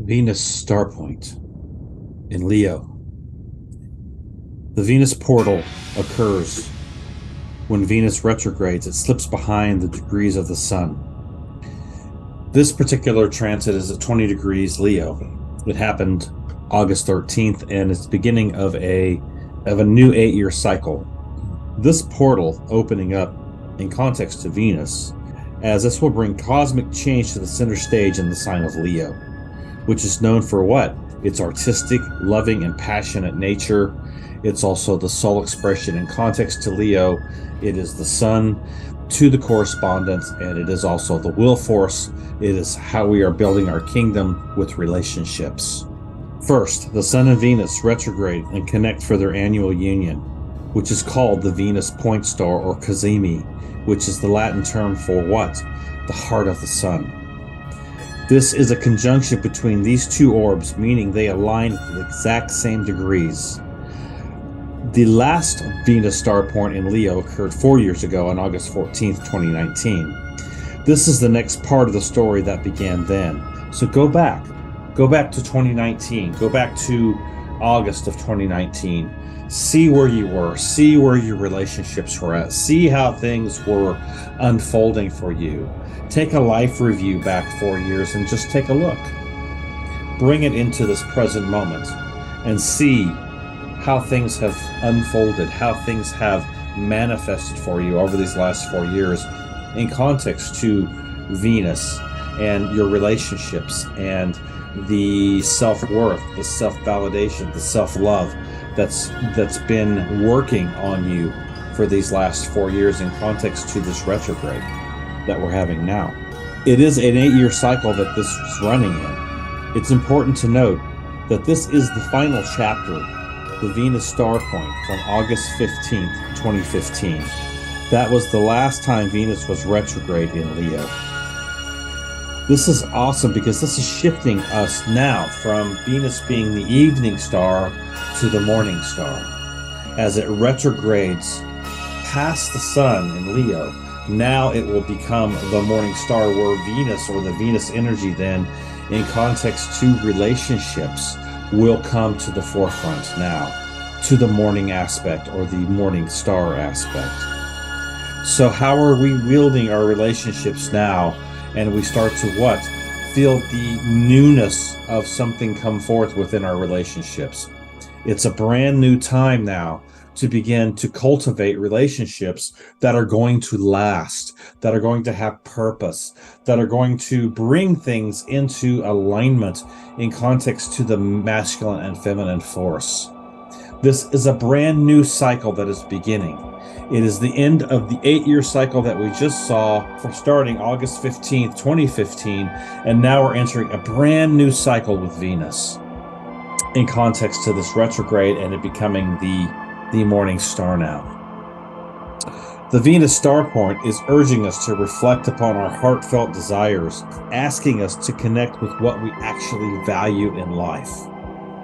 Venus star point in Leo. The Venus portal occurs when Venus retrogrades. It slips behind the degrees of the sun. This particular transit is at 20 degrees Leo. It happened August 13th, and it's the beginning of a new 8-year cycle. This portal opening up in context to Venus, as this will bring cosmic change to the center stage in the sign of Leo, which is known for what? Its artistic, loving, and passionate nature. It's also the soul expression in context to Leo. It is the sun to the correspondence, and it is also the will force. It is how we are building our kingdom with relationships. First, the sun and Venus retrograde and connect for their annual union, which is called the Venus point star, or cazimi, which is the Latin term for what? The heart of the sun. This is a conjunction between these two orbs, meaning they align at the exact same degrees. The last Venus star point in Leo occurred 4 years ago on August 14th, 2019. This is the next part of the story that began then. So go back to 2019, go back to August of 2019. See where you were, see where your relationships were at, see how things were unfolding for you. Take a life review back 4 years and just take a look. Bring it into this present moment and see how things have unfolded, how things have manifested for you over these last 4 years in context to Venus and your relationships and the self-worth, the self-validation, the self-love that's been working on you for these last 4 years in context to this retrograde that we're having now. It is an 8-year cycle that this is running in. It's important to note that this is the final chapter, the Venus star point from August 15th, 2015. That was the last time Venus was retrograde in Leo. This is awesome because this is shifting us now from Venus being the evening star to the morning star. As it retrogrades past the sun in Leo, now it will become the morning star, where Venus, or the Venus energy then, in context to relationships, will come to the forefront now, to the morning aspect, or the morning star aspect. So how are we wielding our relationships now? And we start to what? Feel the newness of something come forth within our relationships. It's a brand new time now to begin to cultivate relationships that are going to last, that are going to have purpose, that are going to bring things into alignment in context to the masculine and feminine force. This is a brand new cycle that is beginning. It is the end of the 8-year cycle that we just saw for starting August 15th, 2015, and now we're entering a brand new cycle with Venus in context to this retrograde and it becoming the morning star now. The Venus star point is urging us to reflect upon our heartfelt desires, asking us to connect with what we actually value in life.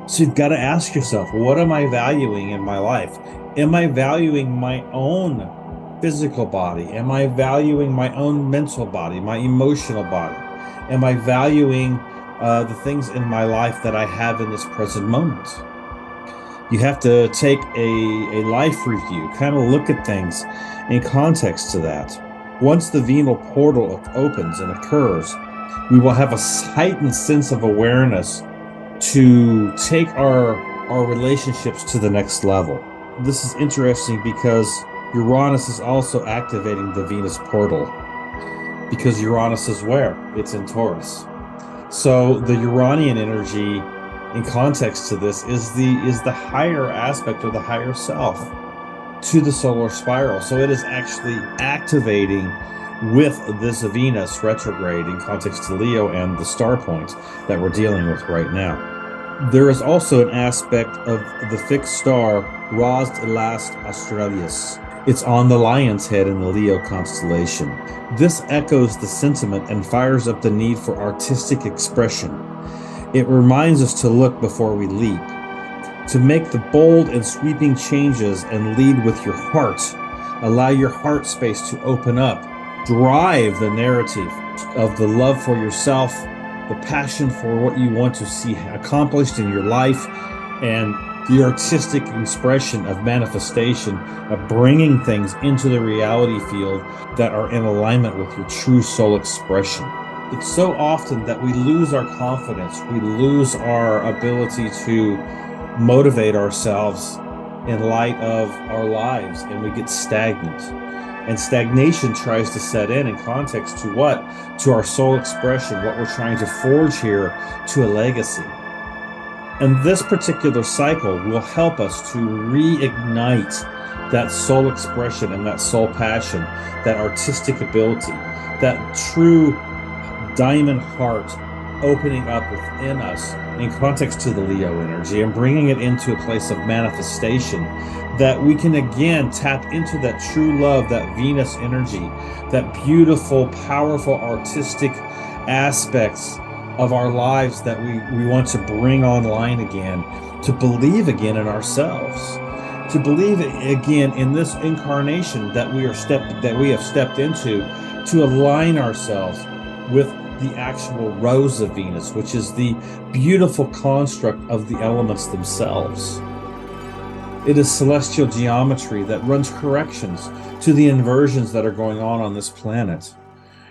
So you've got to ask yourself, what am I valuing in my life? Am I valuing my own physical body? Am I valuing my own mental body, my emotional body? Am I valuing the things in my life that I have in this present moment? You have to take a life review, kind of look at things in context to that. Once the Venus portal opens and occurs, we will have a heightened sense of awareness to take our relationships to the next level. This is interesting because Uranus is also activating the Venus portal, because Uranus is where? It's in Taurus. So the Uranian energy in context to this is the higher aspect of the higher self to the solar spiral. So it is actually activating with this Venus retrograde in context to Leo and the star point that we're dealing with right now. There is also an aspect of the fixed star Ras Elast Australis. It's on the lion's head in the Leo constellation. This echoes the sentiment and fires up the need for artistic expression. It reminds us to look before we leap, to make the bold and sweeping changes and lead with your heart. Allow your heart space to open up. Drive the narrative of the love for yourself the passion for what you want to see accomplished in your life, and the artistic expression of manifestation, of bringing things into the reality field that are in alignment with your true soul expression. It's so often that we lose our confidence, we lose our ability to motivate ourselves in light of our lives, and we get stagnant. And stagnation tries to set in context to what? To our soul expression, what we're trying to forge here, to a legacy. And this particular cycle will help us to reignite that soul expression and that soul passion, that artistic ability, that true diamond heart opening up within us in context to the Leo energy and bringing it into a place of manifestation, that we can again tap into that true love, that Venus energy, that beautiful, powerful, artistic aspects of our lives that we want to bring online again, to believe again in ourselves, to believe again in this incarnation that we have stepped into, to align ourselves with the actual rose of Venus, which is the beautiful construct of the elements themselves. It is celestial geometry that runs corrections to the inversions that are going on this planet.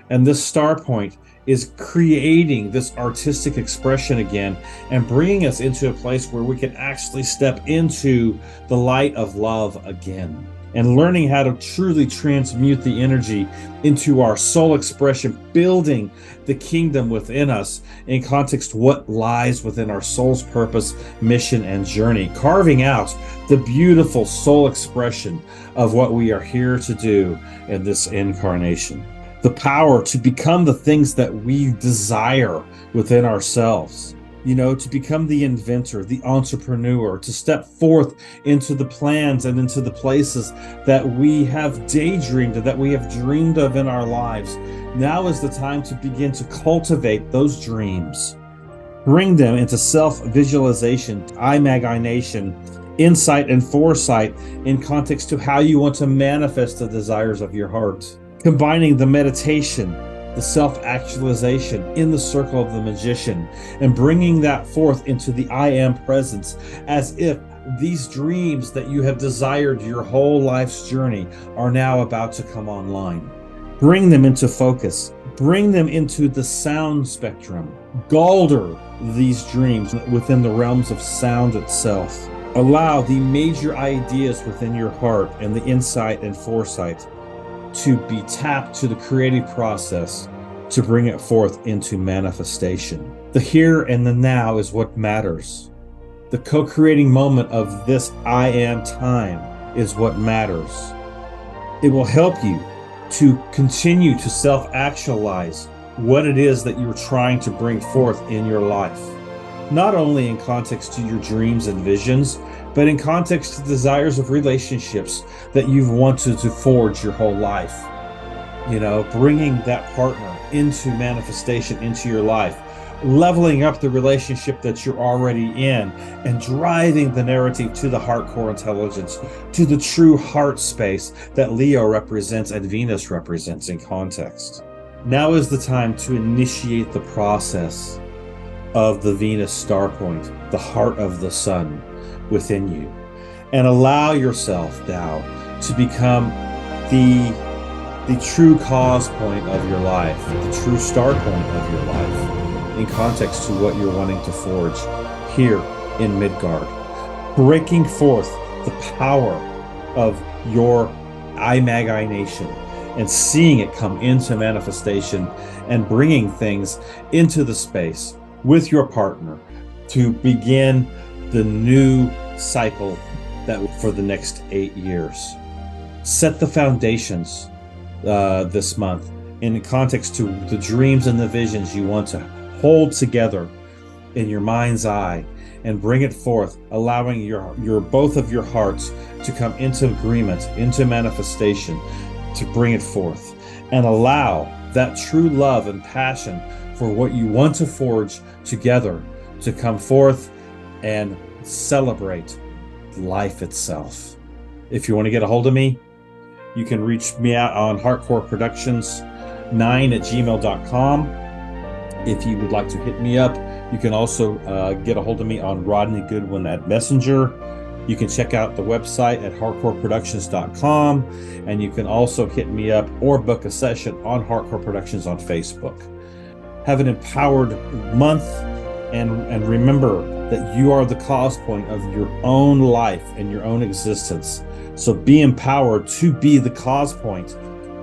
And this star point is creating this artistic expression again and bringing us into a place where we can actually step into the light of love again, and learning how to truly transmute the energy into our soul expression, building the kingdom within us in context to what lies within our soul's purpose, mission, and journey, carving out the beautiful soul expression of what we are here to do in this incarnation. The power to become the things that we desire within ourselves. To become the inventor, the entrepreneur, to step forth into the plans and into the places that we have daydreamed, that we have dreamed of in our lives. Now is the time to begin to cultivate those dreams. Bring them into self-visualization, imagination, insight, and foresight in context to how you want to manifest the desires of your heart. Combining the meditation, the self-actualization in the circle of the magician, and bringing that forth into the I am presence, as if these dreams that you have desired your whole life's journey are now about to come online. Bring them into focus. Bring them into the sound spectrum. Galder these dreams within the realms of sound itself. Allow the major ideas within your heart and the insight and foresight to be tapped to the creative process to bring it forth into manifestation. The here and the now is what matters. The co-creating moment of this I am time is what matters. It will help you to continue to self-actualize what it is that you're trying to bring forth in your life. Not only in context to your dreams and visions, but in context to the desires of relationships that you've wanted to forge your whole life. Bringing that partner into manifestation into your life, leveling up the relationship that you're already in, and driving the narrative to the heart core intelligence, to the true heart space that Leo represents and Venus represents in context. Now is the time to initiate the process of the Venus star point, the heart of the sun within you, and allow yourself now to become the true cause point of your life, the true start point of your life in context to what you're wanting to forge here in Midgard, breaking forth the power of your imagination and seeing it come into manifestation and bringing things into the space with your partner to begin the new cycle that for the next 8 years. Set the foundations this month in context to the dreams and the visions you want to hold together in your mind's eye and bring it forth, allowing your both of your hearts to come into agreement, into manifestation, to bring it forth, and allow that true love and passion for what you want to forge together to come forth and celebrate life itself. If you want to get a hold of me, you can reach me out on HeartCore Productions 9@gmail.com. If you would like to hit me up, you can also get a hold of me on Rodney Goodwin at Messenger. You can check out the website at hardcoreproductions.com, and you can also hit me up or book a session on Hardcore Productions on Facebook. Have an empowered month, and remember that you are the cause point of your own life and your own existence. So be empowered to be the cause point,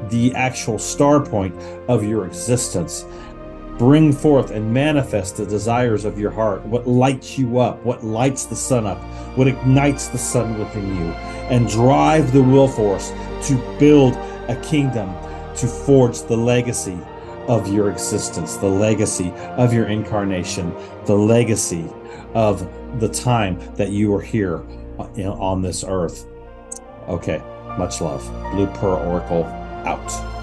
the actual star point of your existence. Bring forth and manifest the desires of your heart, what lights you up, what lights the sun up, what ignites the sun within you, and drive the will force to build a kingdom, to forge the legacy of your existence, the legacy of your incarnation, the legacy of the time that you are here on this earth. Okay, much love. Blue Pearl Oracle out.